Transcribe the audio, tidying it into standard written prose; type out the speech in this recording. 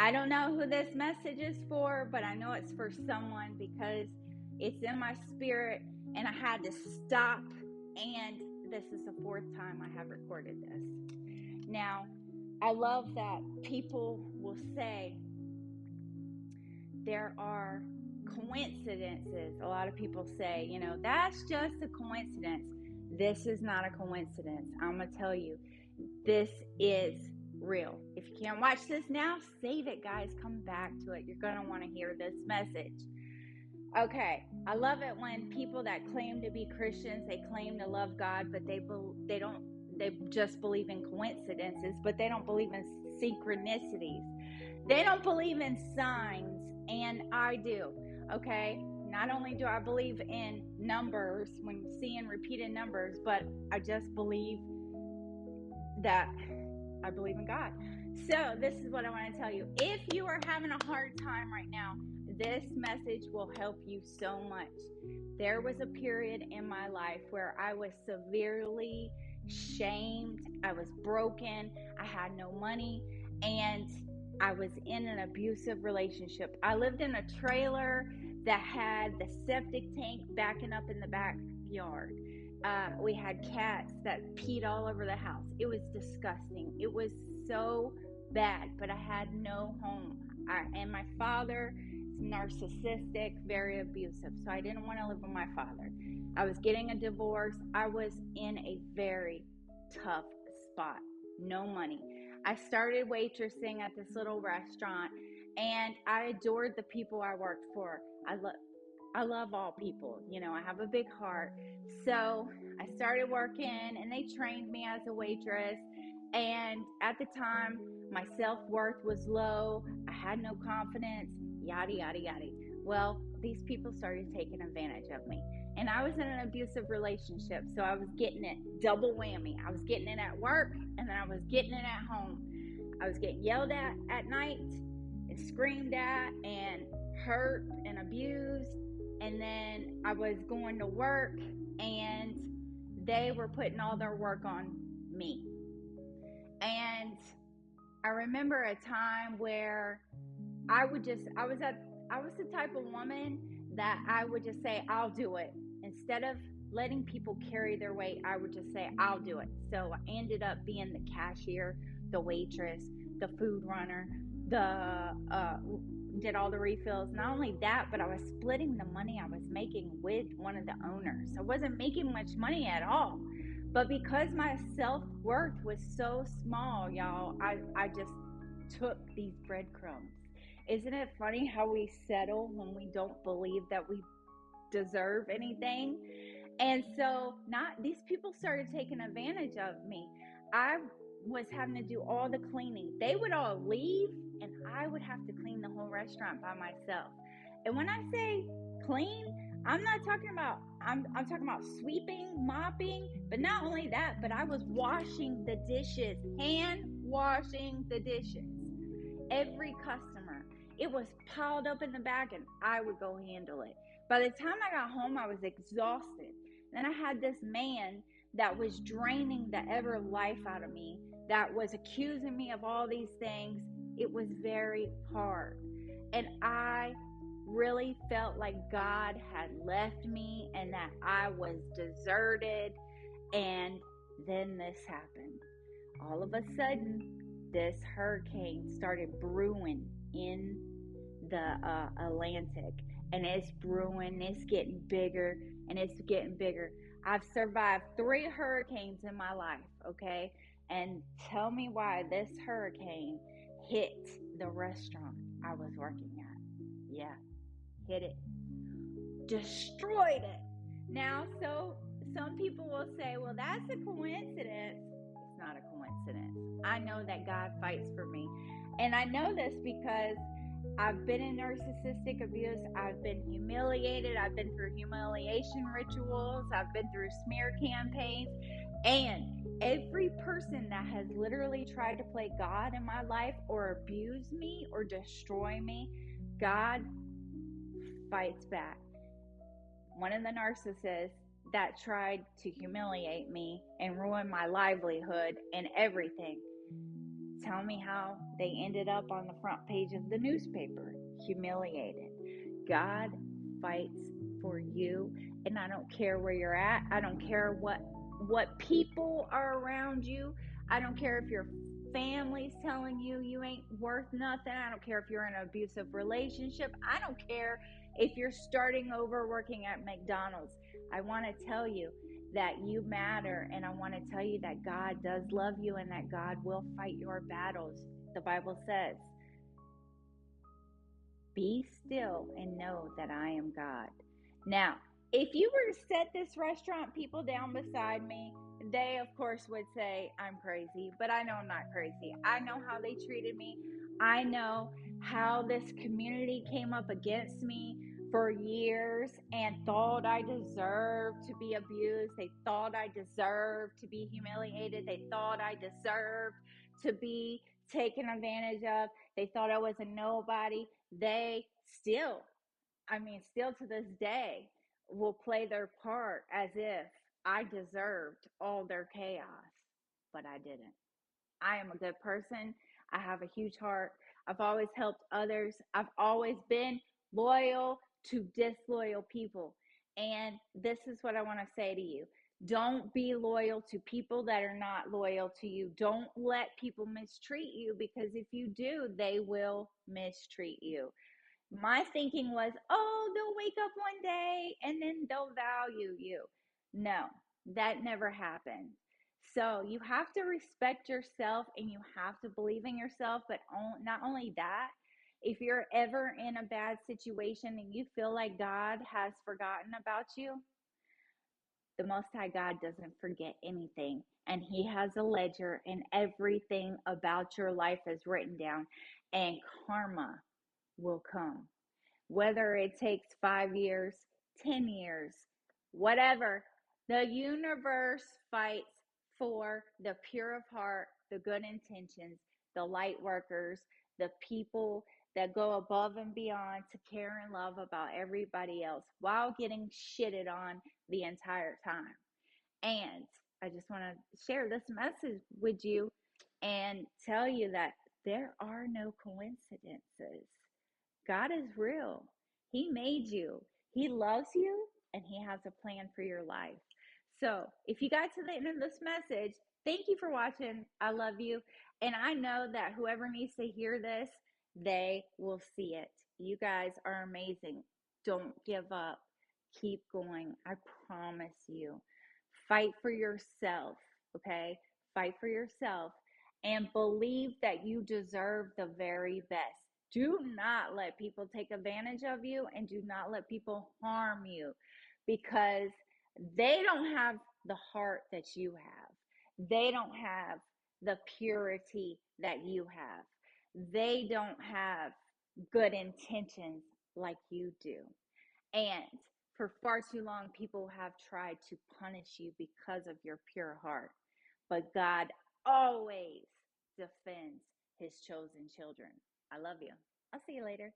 I don't know who this message is for, but I know it's for someone because it's in my spirit and I had to stop. And this is the fourth time I have recorded this. Now, I love that people will say there are coincidences. A lot of people say, that's just a coincidence. This is not a coincidence. I'm going to tell you, this is real. If you can't watch this now, save it, guys. Come back to it. You're going to want to hear this message. Okay, I love it when people that claim to be Christians, they claim to love God, but they just believe in coincidences, but they don't believe in synchronicities. They don't believe in signs, and I do. Okay, not only do I believe in numbers when seeing repeated numbers, but I just believe that I believe in God. So this is what I want to tell you. If you are having a hard time right now, this message will help you so much. There was a period in my life where I was severely shamed. I was broken. I had no money, and I was in an abusive relationship. I lived in a trailer that had the septic tank backing up in the backyard. We had cats that peed all over the house. It was disgusting. It was so bad, but I had no home. And my father is narcissistic, very abusive. So I didn't want to live with my father. I was getting a divorce. I was in a very tough spot. No money. I started waitressing at this little restaurant, and I adored the people I worked for. I love all people. I have a big heart. So I started working, and they trained me as a waitress. And at the time, my self-worth was low. I had no confidence, yada, yada, yada. Well, these people started taking advantage of me. And I was in an abusive relationship, so I was getting it double whammy. I was getting it at work, and then I was getting it at home. I was getting yelled at night and screamed at and hurt and abused. And then I was going to work, and they were putting all their work on me. And I remember a time where I was the type of woman that I would just say, I'll do it. Instead of letting people carry their weight, I would just say, I'll do it. So I ended up being the cashier, the waitress, the food runner, did all the refills. Not only that, but I was splitting the money I was making with one of the owners. I wasn't making much money at all. But because my self-worth was so small, y'all, I just took these breadcrumbs. Isn't it funny how we settle when we don't believe that we deserve anything? And so these people started taking advantage of me. I was having to do all the cleaning. They would all leave, and I would have to clean the whole restaurant by myself. And when I say clean, I'm talking about sweeping, mopping, but not only that, but I was washing the dishes, hand washing the dishes. Every customer, it was piled up in the back, and I would go handle it. By the time I got home, I was exhausted. Then I had this man that was draining the ever life out of me, that was accusing me of all these things. It was very hard. And I really felt like God had left me and that I was deserted. And then this happened. All of a sudden, this hurricane started brewing in the Atlantic. And it's brewing, it's getting bigger, and it's getting bigger. I've survived 3 hurricanes in my life, okay? And tell me why this hurricane hit the restaurant I was working at. Yeah, hit it. Destroyed it. Now, so some people will say, well, that's a coincidence. It's not a coincidence. I know that God fights for me. And I know this because I've been in narcissistic abuse. I've been humiliated. I've been through humiliation rituals. I've been through smear campaigns. And every person that has literally tried to play God in my life or abuse me or destroy me, God fights back. One of the narcissists that tried to humiliate me and ruin my livelihood and everything Tell me how they ended up on the front page of the newspaper, humiliated. God fights for you, and I don't care where you're at. I don't care what people are around you. I don't care if your family's telling you you ain't worth nothing. I don't care if you're in an abusive relationship. I don't care if you're starting over working at McDonald's. I want to tell you that you matter, and I want to tell you that God does love you and that God will fight your battles. The Bible says, "Be still and know that I am God." Now, if you were to set this restaurant people down beside me, they of course would say I'm crazy, but I know I'm not crazy. I know how they treated me. I know how this community came up against me for years and thought I deserved to be abused. They thought I deserved to be humiliated. They thought I deserved to be taken advantage of. They thought I was a nobody. They still to this day, will play their part as if I deserved all their chaos, but I didn't. I am a good person. I have a huge heart. I've always helped others. I've always been loyal to disloyal people. And this is what I want to say to you. Don't be loyal to people that are not loyal to you. Don't let people mistreat you, because if you do, they will mistreat you. My thinking was, oh, they'll wake up one day and then they'll value you. No, that never happened. So you have to respect yourself and you have to believe in yourself. But not only that, if you're ever in a bad situation and you feel like God has forgotten about you, the Most High God doesn't forget anything. And He has a ledger, and everything about your life is written down, and karma will come. Whether it takes 5 years, 10 years, whatever, the universe fights for the pure of heart, the good intentions, the light workers, the people that go above and beyond to care and love about everybody else while getting shitted on the entire time. And I just want to share this message with you and tell you that there are no coincidences. God is real. He made you. He loves you, and He has a plan for your life. So if you got to the end of this message, thank you for watching. I love you. And I know that whoever needs to hear this, they will see it. You guys are amazing. Don't give up. Keep going. I promise you. Fight for yourself, okay? Fight for yourself and believe that you deserve the very best. Do not let people take advantage of you, and do not let people harm you, because they don't have the heart that you have. They don't have the purity that you have. They don't have good intentions like you do. And for far too long, people have tried to punish you because of your pure heart. But God always defends His chosen children. I love you. I'll see you later.